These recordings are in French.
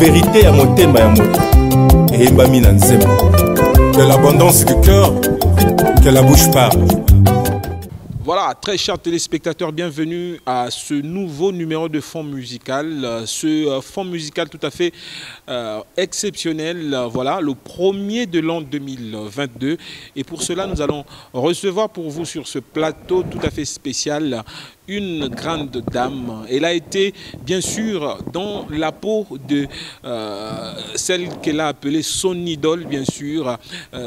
vérité à motema ya moto eyembami na nzembo. De l'abondance du cœur que la bouche parle. Voilà, très chers téléspectateurs, bienvenue à ce nouveau numéro de Fond Musical. Ce Fond Musical tout à fait exceptionnel, voilà, le premier de l'an 2022. Et pour cela, nous allons recevoir pour vous sur ce plateau tout à fait spécial une grande dame. Elle a été bien sûr dans la peau de celle qu'elle a appelée son idole, bien sûr,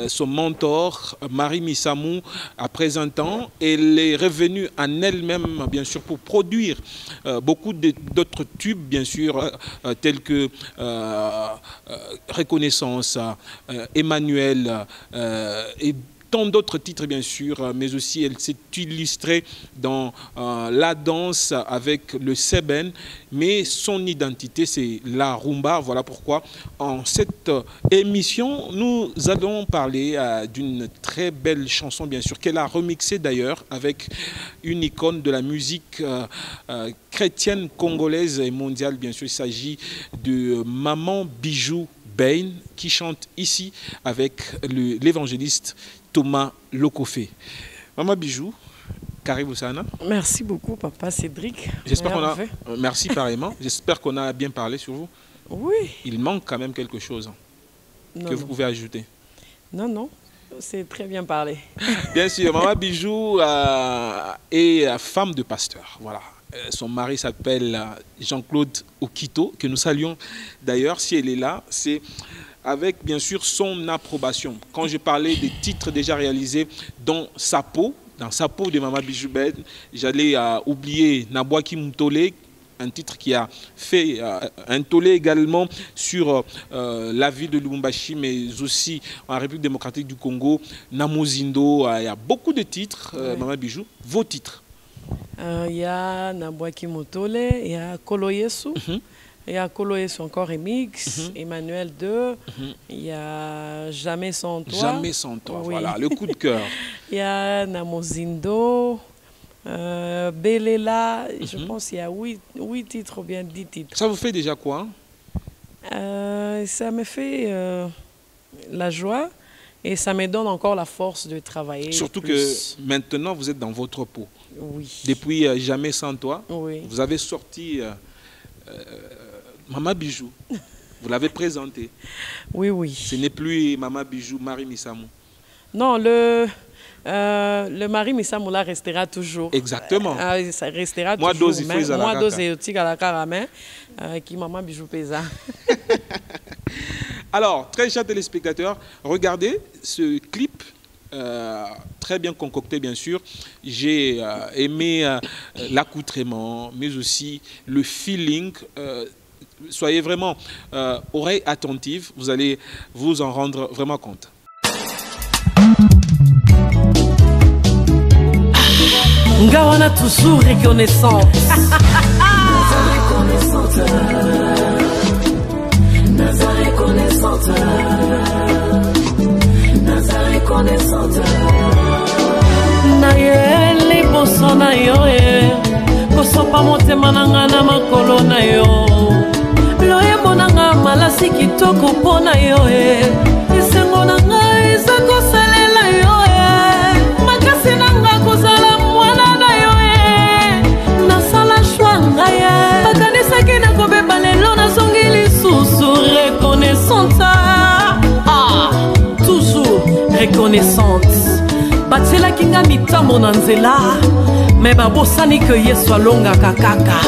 son mentor, Marie Missamou. À présent, elle est revenue en elle-même, bien sûr, pour produire beaucoup d'autres tubes, bien sûr, tels que Reconnaissance, Emmanuel et tant d'autres titres, bien sûr, mais aussi elle s'est illustrée dans la danse avec le Seben, mais son identité, c'est la rumba. Voilà pourquoi, en cette émission, nous allons parler d'une très belle chanson, bien sûr, qu'elle a remixée d'ailleurs avec une icône de la musique chrétienne congolaise et mondiale, bien sûr. Il s'agit de Maman Bijou Bain, qui chante ici avec l'évangéliste Thomas Lokofé. Maman Bijou, karibu sana. Merci beaucoup, papa Cédric. J'espère qu'on a... Merci pareillement. J'espère qu'on a bien parlé sur vous. Oui. Il manque quand même quelque chose que vous pouvez ajouter. Non, non. C'est très bien parlé. Bien sûr, Maman Bijou est femme de pasteur. Voilà. Son mari s'appelle Jean-Claude Okito, que nous saluons d'ailleurs. Si elle est là, c'est avec bien sûr son approbation. Quand je parlais des titres déjà réalisés dans sa peau de Maman Bijou Ben, j'allais oublier Nabwaki Mutole, un titre qui a fait un tollé également sur la ville de Lubumbashi, mais aussi en République démocratique du Congo, Namozindo. Il y a beaucoup de titres, Maman Bijou. Vos titres? Il y a Nabwaki Mutole, il y a Kolo Yesu. Il y a Kolo Yesu encore remix, Emmanuel 2, il y a Jamais sans toi. Jamais sans toi, oui. Voilà, le coup de cœur. Il y a Namozindo, Belela, je pense qu'il y a 8 titres ou bien 10 titres. Ça vous fait déjà quoi? Ça me fait la joie et ça me donne encore la force de travailler. Surtout plus. Que maintenant vous êtes dans votre peau. Oui. Depuis Jamais sans toi, oui. Vous avez sorti... Maman Bijou, vous l'avez présenté. Oui, oui. Ce n'est plus Maman Bijou, Marie Missamou. Non, le Marie Missamou là restera toujours. Exactement. Ça restera toujours. Moi, dose érotique à la caramel, qui Maman Bijou pesa. Alors, très chers téléspectateurs, regardez ce clip. Très bien concocté, bien sûr. J'ai aimé l'accoutrement, mais aussi le feeling. Soyez vraiment oreille attentive, vous allez vous en rendre vraiment compte. Ngawana toujours reconnaissante. Naye boso na yo kosopa motema nanga na makolo na yo loyembo nanga malasi kitoko mpo na yo esengo nanga eza kosalela yo makasi nanga kozala mwana na yo nasala shwa ngai bakanisaki nakobeba lelo nazongi lisusu reconnaissante toujours reconnaissante batielaki nga mitambo na nzela me babosani ke yesu alongaka kaka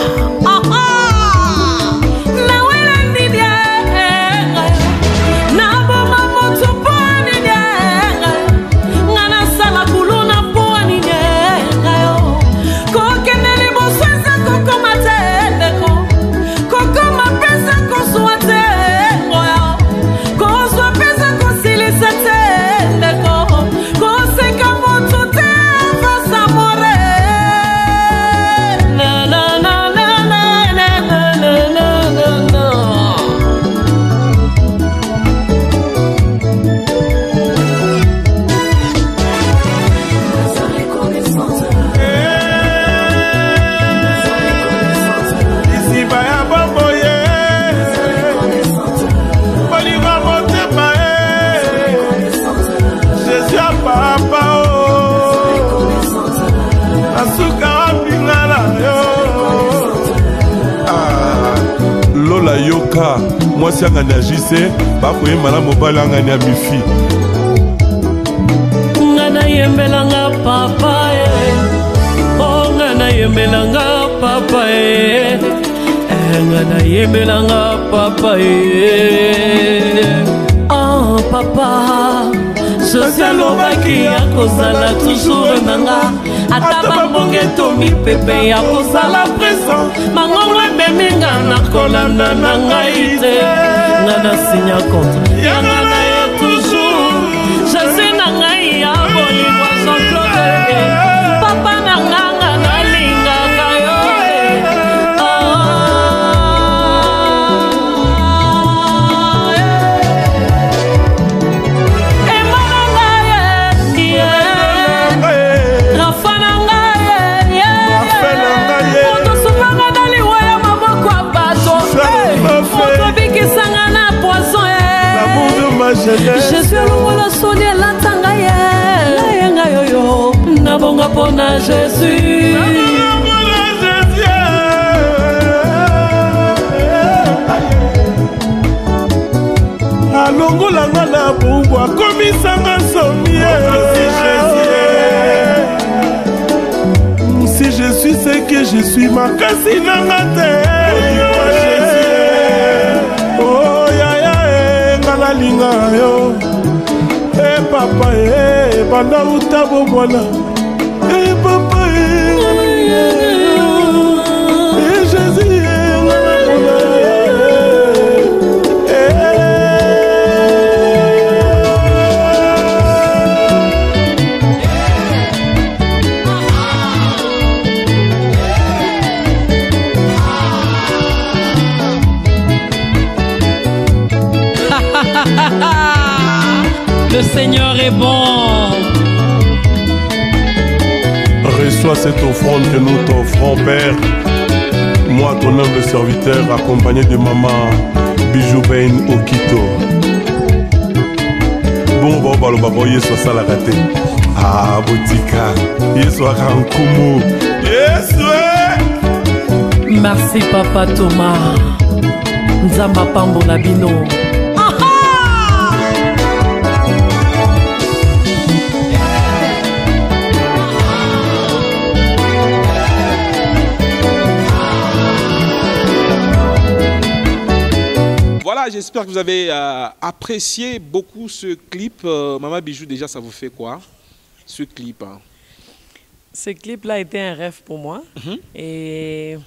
Moi si anga na jise ba koye mala mobile anga ni mifi. Ngana yembelanga papa oh ngana yembelanga papa ngana yembelanga papa oh papa sosalobaki ya kozala toujours nanga ata bambonge tomi pepe ya kozala présent mangongo ebeminga na kolanda na ngai te nga na sinya contre yanga na yo toujours jase na ngai ya bolingwa Jean-Claude papa na nganga nalingaka yo Jésus lokola sonia latanga ye nayenga yoyo nabonga pona Jésus alongolanga na bumbwa komisanga somie. Si je suis ce que je suis makasi nanga te. Oh yaya ngala linga yo papa banda utabo mwana papa Jésus Le Seigneur est bon. Reçois cette offrande que nous t'offrons, Père. Moi, ton humble serviteur, accompagné de maman Bijou Ben Okito. Bon, Yeso Salakate. Ah, Botika. Yeso Akankumu. Yeso. Merci, Papa Thomas. Nzamba Pambo Labino. J'espère que vous avez apprécié beaucoup ce clip. Maman Bijou, déjà, ça vous fait quoi, ce clip? Ce clip-là était un rêve pour moi. Et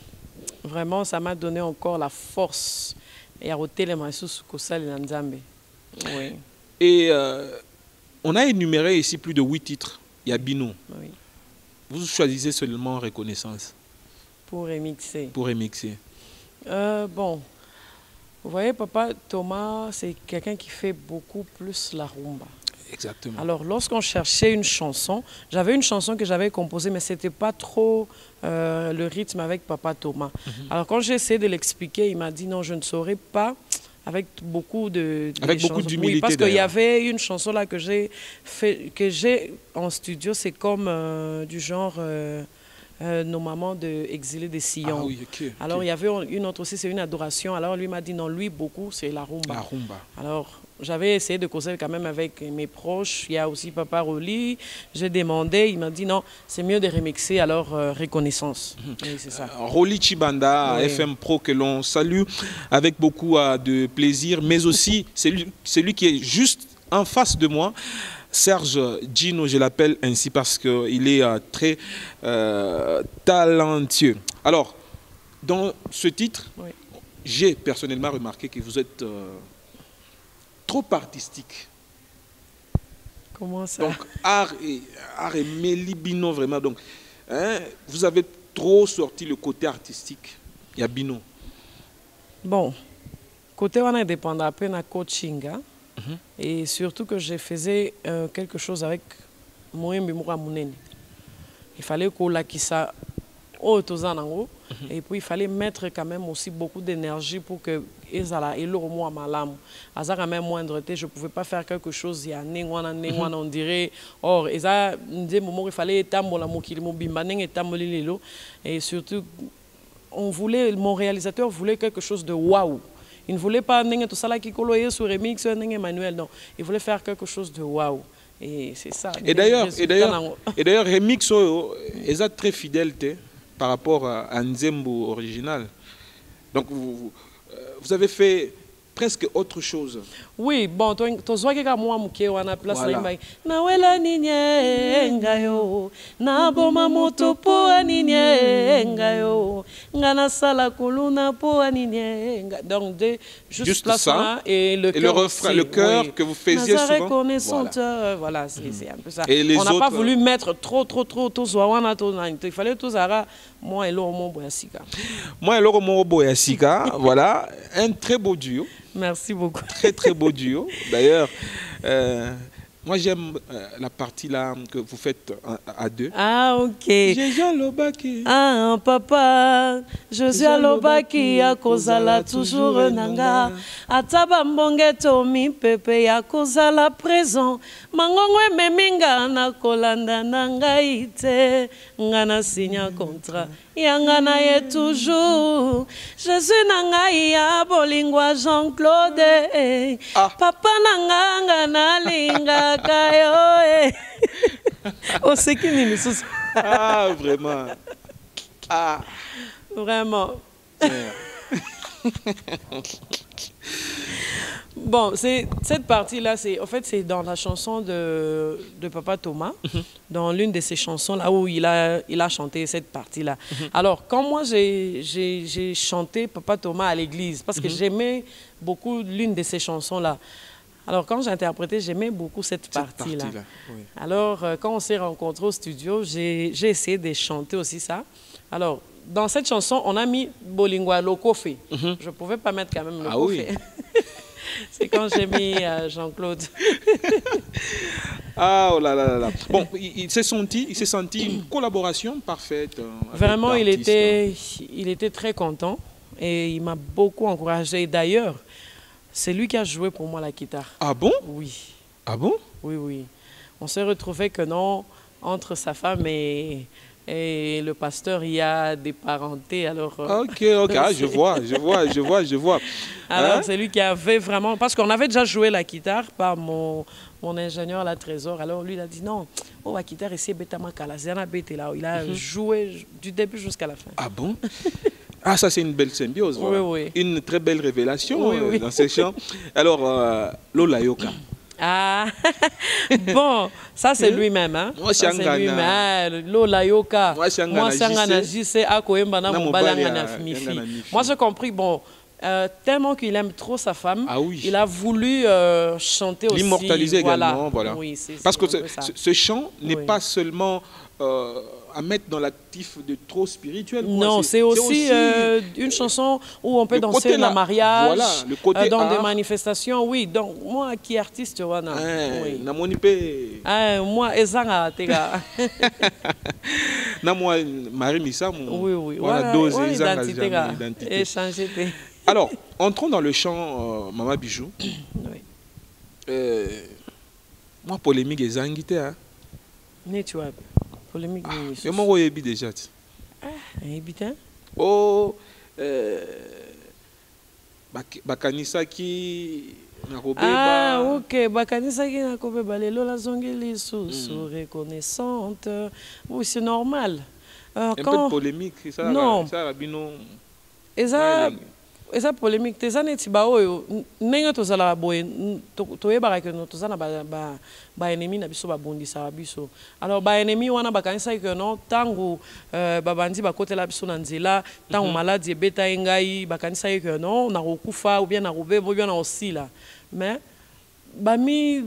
vraiment, ça m'a donné encore la force. Et à ôter les maïsous Kosal et Nzambe. Oui. Et on a énuméré ici plus de 8 titres. Il y a Bino. Oui. Vous choisissez seulement Reconnaissance. Pour remixer. Pour remixer. Bon. Vous voyez, Papa Thomas, c'est quelqu'un qui fait beaucoup plus la rumba. Exactement. Alors, lorsqu'on cherchait une chanson, j'avais une chanson que j'avais composée, mais ce n'était pas trop le rythme avec Papa Thomas. Alors, quand j'ai essayé de l'expliquer, il m'a dit non, je ne saurais pas, avec beaucoup de avec beaucoup d'humilité. Oui, parce qu'il y avait une chanson là que j'ai en studio, c'est comme du genre... nos mamans exilées de Sion. Ah oui, okay, alors il y avait une autre aussi, c'est une adoration. Alors lui m'a dit non, lui beaucoup, c'est la rumba. La rumba. Alors j'avais essayé de causer quand même avec mes proches. Il y a aussi Papa Roli. J'ai demandé, il m'a dit non, c'est mieux de remixer. Alors Reconnaissance. Oui, c'est ça. Roli Chibanda, oui. FM Pro que l'on salue avec beaucoup de plaisir, mais aussi celui qui est juste en face de moi. Serge Gino, je l'appelle ainsi parce qu'il est très talentueux. Alors, dans ce titre, oui. J'ai personnellement remarqué que vous êtes trop artistique. Comment ça? Donc, art et Mélibino, vraiment. Donc, hein, vous avez trop sorti le côté artistique. Il y a Bino. Bon, côté on est dépendant un peu de coaching. Hein? Et surtout que je faisais quelque chose avec Moembe Mouramounene. Il fallait qu'on l'acquissa au Tozanango. Et puis il fallait mettre quand même aussi beaucoup d'énergie pour que Ezala et le moi malam. Azara même moindre je ne pouvais pas faire quelque chose il y a on dirait or Eza des moments il fallait tambola mokili mobimba nenge tamboli lelo et surtout on voulait mon réalisateur voulait quelque chose de waouh. Il ne voulait pas tout ça là qui coloyait sur remix Emmanuel, non. Il voulait faire quelque chose de waouh. Et c'est ça. Et d'ailleurs, remix est très fidèle par rapport à Nzembo original. Donc vous avez fait presque autre chose. Oui, bon, tu vois que moi, je place na wela ninyenga yo, na boma moto po aninyenga yo, ngana sala kuluna po aninyenga. Donc, juste ça et le refrain, le chœur que vous faisiez souvent. Voilà, c'est un peu ça. On n'a pas voulu mettre trop tous wawana to il fallait tous ara moi et Loro Boyasika. Moi et Loro Boyasika, voilà, un très beau duo. Merci beaucoup. Très beau duo. D'ailleurs, moi j'aime la partie là que vous faites à deux. Ah ok. Jésus Lobaki. Ah papa, Jésus Lobaki ya kozala toujours nanga. Ataba mbonge tomi pepe ya kozala présent. Mangongwe meminga na kolanda nanga ite. Ngana signa contrat. Yangana ye toujours. Jésus nanga ya bolingwa Jean-Claude. Papa nanga ngana linga kayo. Oh, c'est qui nous sous. Ah, vraiment. Ah. Vraiment. Bon, cette partie-là, en fait, c'est dans la chanson de Papa Thomas, dans l'une de ses chansons, là où il a chanté cette partie-là. Alors, quand moi, j'ai chanté Papa Thomas à l'église, parce que j'aimais beaucoup l'une de ces chansons-là. Alors, quand j'interprétais, j'aimais beaucoup cette partie-là. Oui. Alors, quand on s'est rencontrés au studio, j'ai essayé de chanter aussi ça. Alors, dans cette chanson, on a mis Bolingwa Lokofe. Je ne pouvais pas mettre quand même Lokofe. Ah oui. C'est quand j'ai mis Jean-Claude. Ah, oh là là là. Bon, il s'est senti une collaboration parfaite. Vraiment, il était très content et il m'a beaucoup encouragé. D'ailleurs, c'est lui qui a joué pour moi la guitare. Ah bon? Oui. Ah bon? Oui, oui. On s'est retrouvé que non, entre sa femme et le pasteur, il y a des parentés. Alors, ok, ah, je vois. Alors, c'est lui qui avait vraiment... Parce qu'on avait déjà joué la guitare par mon ingénieur à la Trésor. Alors, lui, il a dit non, oh, la guitare ici, il a joué du début jusqu'à la fin. Ah bon? Ah, ça, c'est une belle symbiose. Voilà. Oui, oui. Une très belle révélation dans ces chants. Alors, Lola Yoka. Ah, bon, ça c'est lui-même. Hein? Moi, c'est lui-même. Lola Yoka. Moi, c'est Moi, j'ai compris, bon, tellement qu'il aime trop sa femme, il a voulu chanter aussi. L'immortaliser également, voilà. Oui, parce que ce chant n'est pas seulement à mettre dans l'actif de trop spirituel. Non, c'est aussi une chanson où on peut danser dans le mariage, voilà, le côté dans des manifestations. Oui, donc moi qui est artiste, moi, Ezanga Tega. Moi, Marie Missa, oui, voilà, dose identité. Alors, entrons dans le chant Maman Bijou. Moi, polémique est zangité. Tu vois. Polémique. C'est mon royebi déjà. Oh, bakanisa ki ah, ok, bakanisa ki na kobeba lelo la zongeli sous reconnaissante. Oui, c'est normal. Un peu de polémique, ça. Non. Ça rabino. Eza polémique te zane ti ba oyo nenga tozala boye toyebaka ke tozana ba ennemi na biso babondisa biso. Alors ba ennemi wana bakanisa ke non tangu babandi bakotela biso na nzela tangu maladie beta ngai bakanisa ke non na kokufa ou bien na robebo ou bien na osila. Mais bami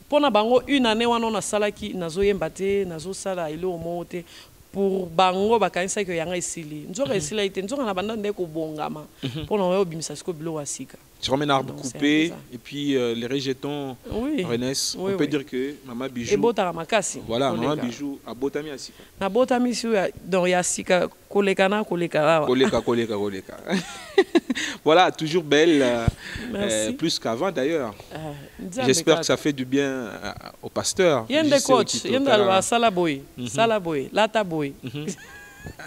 pona bango une année wana na salaki nazoyemba te nazosala ile omote pour bango bakanisa que yanga isili nzoka isila ite nzoka na banda ndeko bongama pour na yo bimisa siko bilo asika. Tu remets un arbre coupé et puis les rejetons renaissent. On peut dire que Maman Bijou. Et bota makasi. Voilà, Maman Bijou a botami asika. Na botami su donc ya sika kolekana koleka. Koleka. Voilà, toujours belle, plus qu'avant d'ailleurs. J'espère que ça fait du bien au pasteur. Yende coach, yende alwa salaboy, lataboy.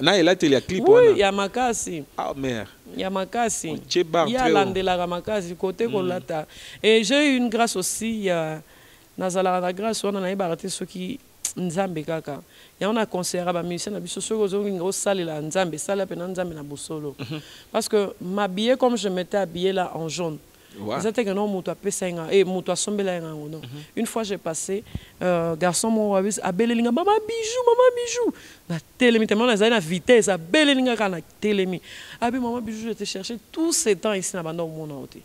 Na ela tele clip oui, il y a makasi. Ah mère. Il y a makasi. Il y a landela makasi côté kolata. Et j'ai eu une grâce aussi, il y a nazala la grâce on a ibarate ceux qui nzambe kaka. Il y a un concert à musicien na biso ceux qui ont salle la nzambe, salle pe nzambe na bosolo. Parce que m'habiller comme je m'étais habillé là en jaune. C'était que non muto apesa nga et muto asombela nga non. Une fois j'ai passé garçon mon a belelinga maman bijou na télémi tellement na na vitesse a belelinga kana télémi abi maman bijou j'étais chercher tous ces temps ici na bando mon auté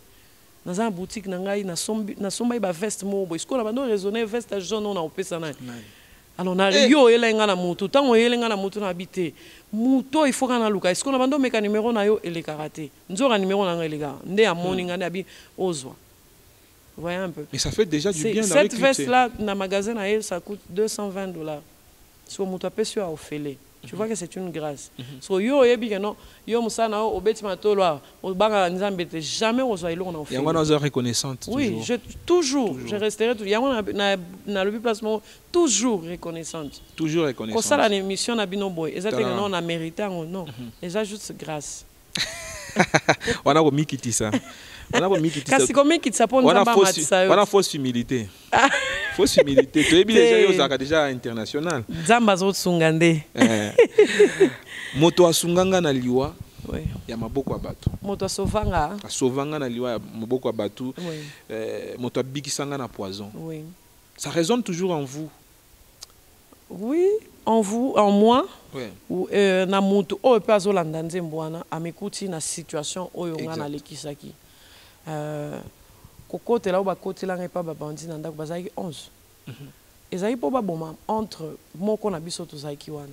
dans une boutique na ngai na somba ba veste mo bo isko na bando raisonner veste jaune on a opesa na alors na yo elenga na muto tango elenga na muto na habité muto il faut kana luka isko na bando meka numéro na yo ele karaté nzora numéro na ngai lega nde a morning ande abi ozwa. Voyez un peu. Mais ça fait déjà du bien. Cette veste-là, dans le magasin, ça coûte $220. Sur mon tapé sur Ophélie. Tu vois que c'est une grâce. So yo yebi non yo musana au bâtiment tolo au banga nzambe jamais aux oilo on en fait. Il y a une reconnaissante. Oui, toujours. Je resterai toujours. Il y a na le placement toujours reconnaissante. Toujours reconnaissante. Quand ça la émission na bino boy, exactement non on a mérité non. Les juste grâce. On a remis qui ça. On a remis qui ça. Kasi combien qui s'appelle nzamba matisa. On a fausse humilité. Fausse humilité. Tu es bien déjà international. Nzamba zo tsungande. Moto asunganga na liwa. Oui. Ya maboko abatu. Moto asovanga. Asovanga na liwa ya maboko abatu. Oui. Moto abikisanga na poison. Oui. Ça résonne toujours en vous. Oui, en vous, en moi. Oui. Ou na moto o pe azolanda nzembwana amekuti na situation oyo nga na lekisaki. Kokotela o bakotela nga pa babandi na ndako bazaki 11. Ezaki po baboma entre moko na biso tozaki wana.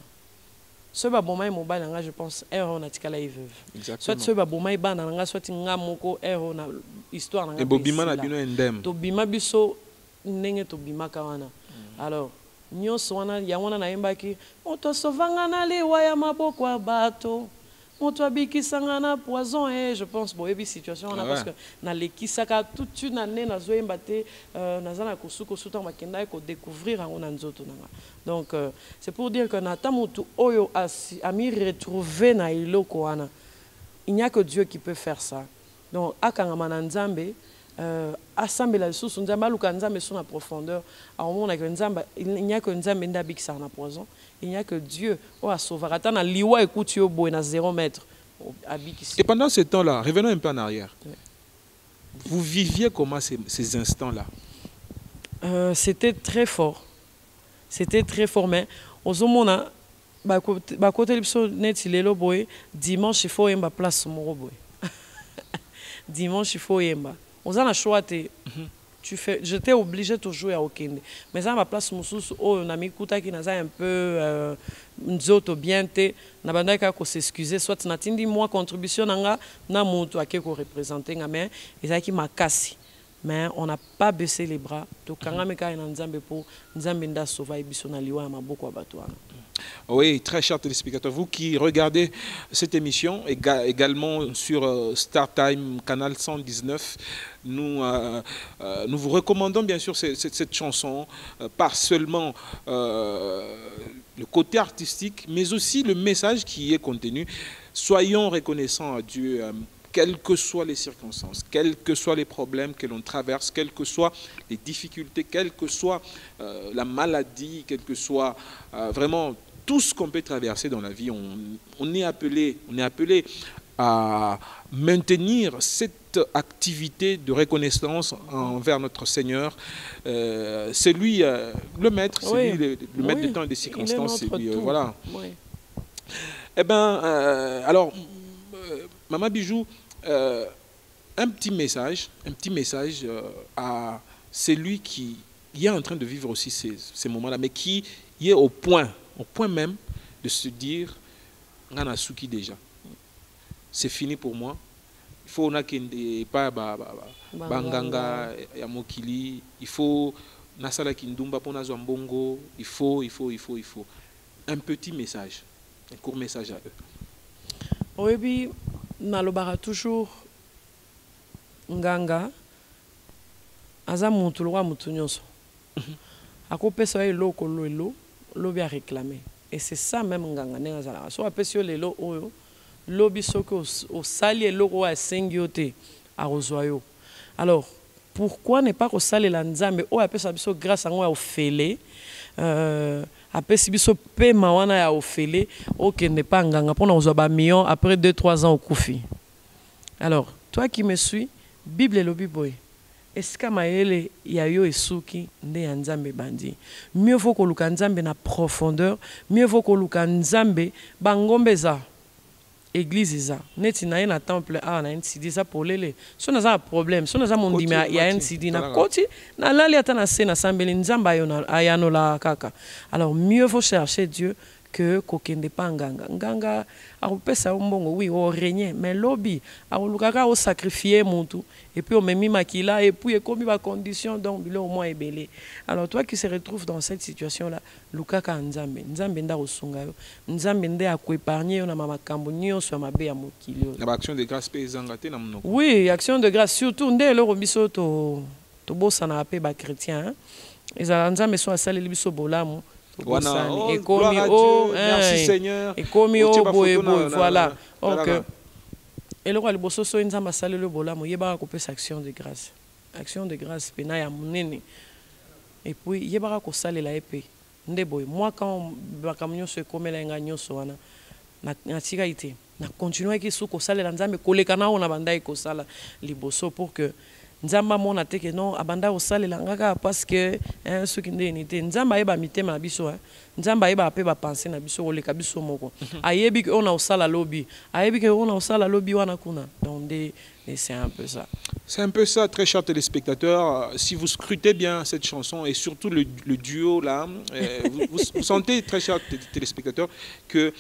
Ce baboma e mobile nga je pense erreur na tikala veuve. Soit ce baboma e bana nga soit nga moko erreur na histoire nga. E bobima na bino endem. To bima biso ndenge to bimaka wana. Alors nyonso wana ya wana nayembaki moto sovanga na lewa ya maboko ya bato moto abikisanga na poison et je pense boyebi situation wana parce que na lekisaka toute une année na zoyemba te nazana kosuko suta makenda ko découvrir en na nzoto nanga. Donc c'est pour dire que nata moto oyo a mi retrouver na iloko wana il n'y a que Dieu qui peut faire ça. Donc akanga na nzambe assemble la sous nzamba luka nzambe sur la profondeur à un moment nzamba il n'y a que nzambe ndabik ça na poison il n'y a que Dieu o a sauver ata na liwa écoute yo boy na 0 mètre habik ici. Et pendant ce temps-là, revenons un peu en arrière. Oui. Vous viviez comment ces instants-là? C'était très fort. C'était très fort mais ozomona ba côté liso net lelo boy dimanche il faut yemba place mo boy. Dimanche il faut yemba. On a choix j'étais obligé de jouer à Okende. Mais à ma place, on a mis qui n'a un peu nzoto bien te na bandaka ko s'excuser soit na tindi moi contribution nanga na moto akeko représenter mais ezaki makasi. Mais on n'a pas baissé les bras. Donc quand on a nzambe pour nzambe nda sauver biso na liwa ma boko batwana. Oui, très chers téléspectateurs, vous qui regardez cette émission également sur Star Time, canal 119, nous vous recommandons bien sûr cette chanson, pas seulement le côté artistique, mais aussi le message qui est contenu. Soyons reconnaissants à Dieu, quelles que soient les circonstances, quels que soient les problèmes que l'on traverse, quelles que soient les difficultés, quelle que soit la maladie, quel que soit vraiment tout ce qu'on peut traverser dans la vie, on est appelé à maintenir cette activité de reconnaissance envers notre Seigneur. C'est lui le maître, c'est lui le maître des temps et des circonstances. Voilà. Oui. Eh bien, alors, Maman Bijou, un petit message à celui qui est en train de vivre aussi ces moments-là, mais qui est au point même de se dire Nganasuki déjà. C'est fini pour moi. Il faut pas banganga ya mokili. Il faut nasala kindumba pour nazo mbongo. Il faut. Un petit message, un court message à eux. Oui, nalobara toujours nganga aza mutu loa mutu nyonso. Akopesa eloko lo bien réclamer. Et c'est ça même nganga ndenge azalaka. So apesi yo lelo oyo lobi soki osali eloko oyo asengi yo te akozwa yo. Alors pourquoi ne pas kosalela nzambe oyo apesa biso grâce yango ya ofele apesi biso pema wana ya ofele okende pa nganga mpona kozwa bamillion après 2-3 ans okufi. Alors toi qui me suis, Bible elobi boye esika mayele ya yo esuki nde ya nzambe bandi. Mieux vaut koluka nzambe na profondeur, mieux vaut koluka nzambe bangombe za église eza neti na ye na temple a na NCD eza polele. So naza na problème, so naza mondimi ya NCD na koti na lali ata na se na sambeli nzambe ayanola kaka. Alors mieux vaut chercher Dieu que kokende pa nganga. Nganga akopesa mbongo oui o régner mais lobi akolukaka o sacrifier mutu et puis on memi makila et puis ekomi ba condition donc bilo au moins ebele. Alors toi qui se retrouve dans cette situation là lukaka nzambe nzambe nda kosunga yo nzambe nde akoépargner yo na makambo nyonso ya mabe ya mokili yo. Na action de grâce pe ezangate na monoko. Oui, action de grâce surtout nde eloko biso to bosana pe ba chrétien. Ezala nzambe so asaleli biso bolamu. Merci Seigneur. Et comme voilà. Donc, et le roi le bosso so nzamba sale le bolamo yeba ko pesa action de grâce. Action de grâce pena ya munene. Et puis yeba ko sale la épée. Ndeboy moi quand bakamnyo se komela nganyo so wana na tika ité. Na continuer ki suko sale la nzambe koleka na ona bandai ko sala liboso pour que nzamba mona te que non abanda osalela ngaka parce que ce qui ndeni te nzamba yeba mitema na biso nzamba yeba pe ba penser na biso oleka biso moko ayebi que on a osala lobi ayebi que on a osala lobi wana kuna donc c'est un peu ça. C'est un peu ça, très chers téléspectateurs. Si vous scrutez bien cette chanson et surtout le duo là, vous sentez, très chers téléspectateurs, que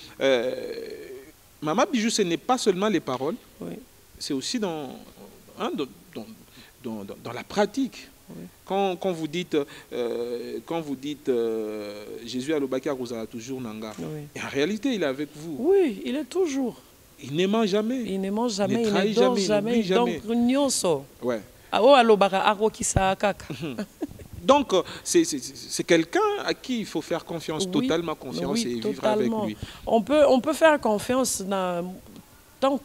Mama Bijou, ce n'est pas seulement les paroles, oui. C'est aussi dans la pratique. Oui. Quand vous dites Jésus à l'Obaki a toujours Nanga, oui. Et en réalité il est avec vous. Oui, il est toujours. Il ne ment jamais. Il ne ment jamais, il ne dort jamais. Donc nyonso. Ouais. Donc c'est quelqu'un à qui il faut faire confiance, oui, totalement confiance, oui, et vivre avec lui. On peut faire confiance dans tant que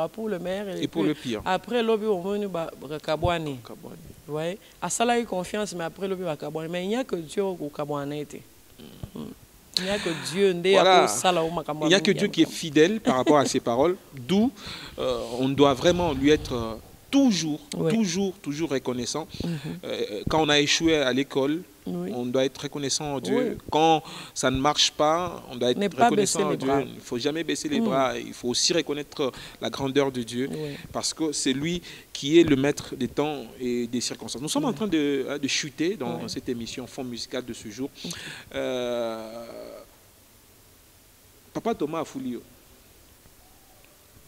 pour le maire et pour le pire. Après lobby au moins Kabouani. Ouais, à ça là il confiance mais après lobby Kabouani mais il n'y a que Dieu au Kabouani. Il n'y a que Dieu, voilà. Il n'y a que Dieu qui est fidèle par rapport à ses paroles, d'où on doit vraiment lui être toujours reconnaissant. Quand on a échoué à l'école, oui, on doit être reconnaissant à Dieu. Oui. Quand ça ne marche pas, on doit être reconnaissant à Dieu. Il ne faut jamais baisser les bras. Il faut aussi reconnaître la grandeur de Dieu, oui, parce que c'est lui qui est le maître des temps et des circonstances. Nous sommes en train de chuter dans cette émission Fond musical de ce jour. Papa Thomas a foulé.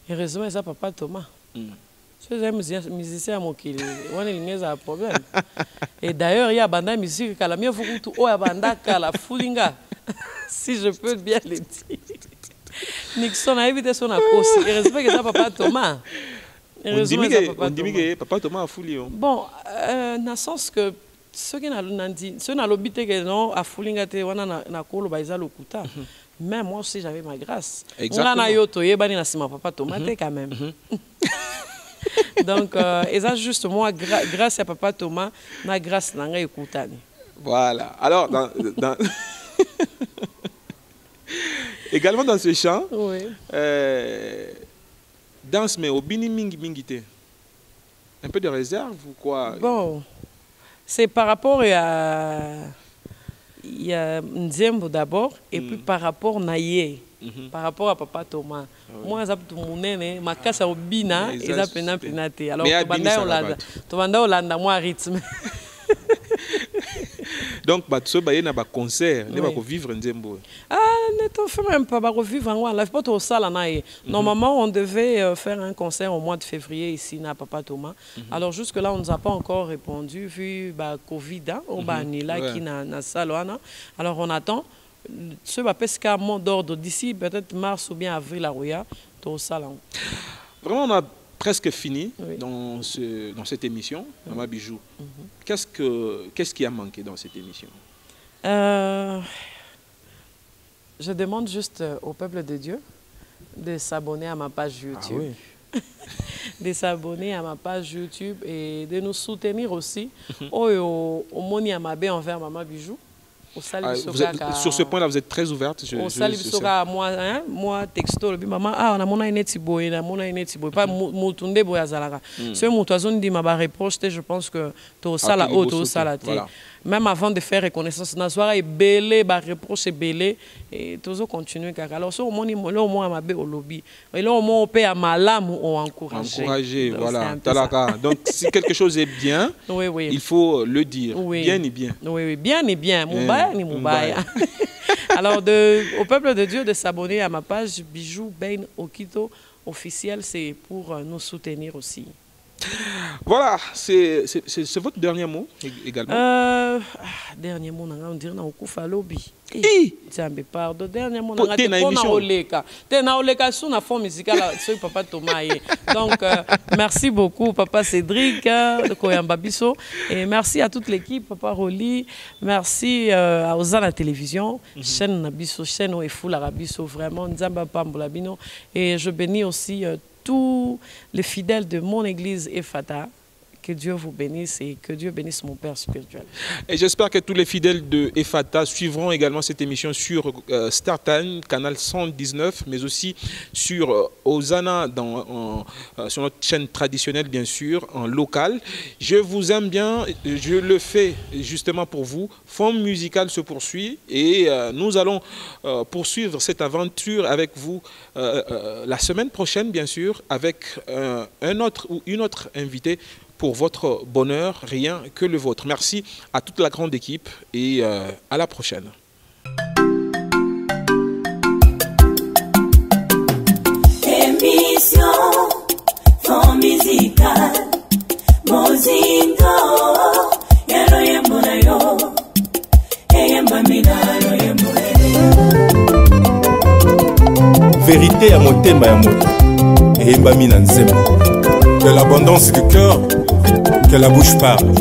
Heureusement, ça Papa Thomas. C'est musicien à mon kili. On est un problème. Et d'ailleurs, il y a banda musique qui la mieux faut ou a banda la foulinga. Si je peux bien le dire. Nixon a évité son approche. Et respect que ça Papa Thomas. On dit que Papa Thomas a foulé. Bon, dans le sens que ceux qui n'ont dit, ceux qui n'ont l'obité que non a foulinga te wana na kolo baisa lokuta. Mais moi aussi j'avais ma grâce. Exactement. On a yoto yebani na sima Papa Thomas quand même. Donc, et ça, juste moi, grâce à Papa Thomas, ma grâce n'a écouté. Voilà. Alors, également dans ce chant, oui, danse, mais au bini mingite. Un peu de réserve ou quoi? Bon, c'est par rapport à Nzembo d'abord, et puis par rapport à Naye. Par rapport à Papa Thomas. Moi, je ma casse au bina et ça penate. Alors, tu vas Hollande, moi rythme. Donc, tu vas na concert, tu vas vivre Nzembo. Ah, ne t'en fais même pas, vivre en live, pas au salle. Normalement, on devait faire un concert au mois de février ici à Papa Thomas. Alors, jusque-là, on ne nous a pas encore répondu, vu Covid, au Banila qui n'a salle. Alors, on attend. Ce va pesca mot d'ordre d'ici peut-être mars ou bien avril à Roya, au salon. Vraiment, on a presque fini, oui, dans cette émission, Mama Bijou. Qu'est-ce qui a manqué dans cette émission? Je demande juste au peuple de Dieu de s'abonner à ma page YouTube. Ah oui. De s'abonner à ma page YouTube et de nous soutenir aussi. Au moni à ma baie envers Maman Bijou. Sur ce point-là, vous êtes très ouverte. Moi, texto, maman, on a mon aïnetiboy, on a aïnetiboy. Pas moutunde boyazalaga. Ce moutazon dit ma reproche, je pense que tout ça la haute, tout ça la tête. Même avant de faire reconnaissance, na soirée belé, ba reproche belé et toujours continuer car alors ce moment là au moins ma bé au lobby. Et là au moins on peut à malam ou encourager. Voilà. Donc si quelque chose est bien, oui. Il faut le dire. Oui. Bien et bien. Oui, bien et bien. Moubaya ni moubaya. Alors au peuple de Dieu de s'abonner à ma page Bijou Ben Okito officiel, c'est pour nous soutenir aussi. Voilà, c'est votre dernier mot également. Dernier mot, on dirait que on a lobby. Pardon, dernier mot, on a sur la forme musicale, Papa Thomas. Donc, merci beaucoup, Papa Cédric de Koyambabiso. Et merci à toute l'équipe, Papa Roli. Merci à Ozana Télévision, chaîne Nabiso, chaîne Oefou Larabiso, vraiment, Nzamba Pambolabino. Et je bénis aussi tous les fidèles de mon église Ephata. Que Dieu vous bénisse et que Dieu bénisse mon Père spirituel. Et j'espère que tous les fidèles de Ephata suivront également cette émission sur Star Time, canal 119, mais aussi sur Ozana, sur notre chaîne traditionnelle, bien sûr, en local. Je vous aime bien, je le fais justement pour vous. Forme musicale se poursuit et nous allons poursuivre cette aventure avec vous la semaine prochaine, bien sûr, avec un autre ou une autre invitée pour votre bonheur, rien que le vôtre. Merci à toute la grande équipe et à la prochaine. Émission Fond Musical Mozindo Yalo yembona yo Eyemba minalo yembona. Vérité à motema ya moto Eyemba mina nzembo. De l'abondance du cœur que la bouche parle.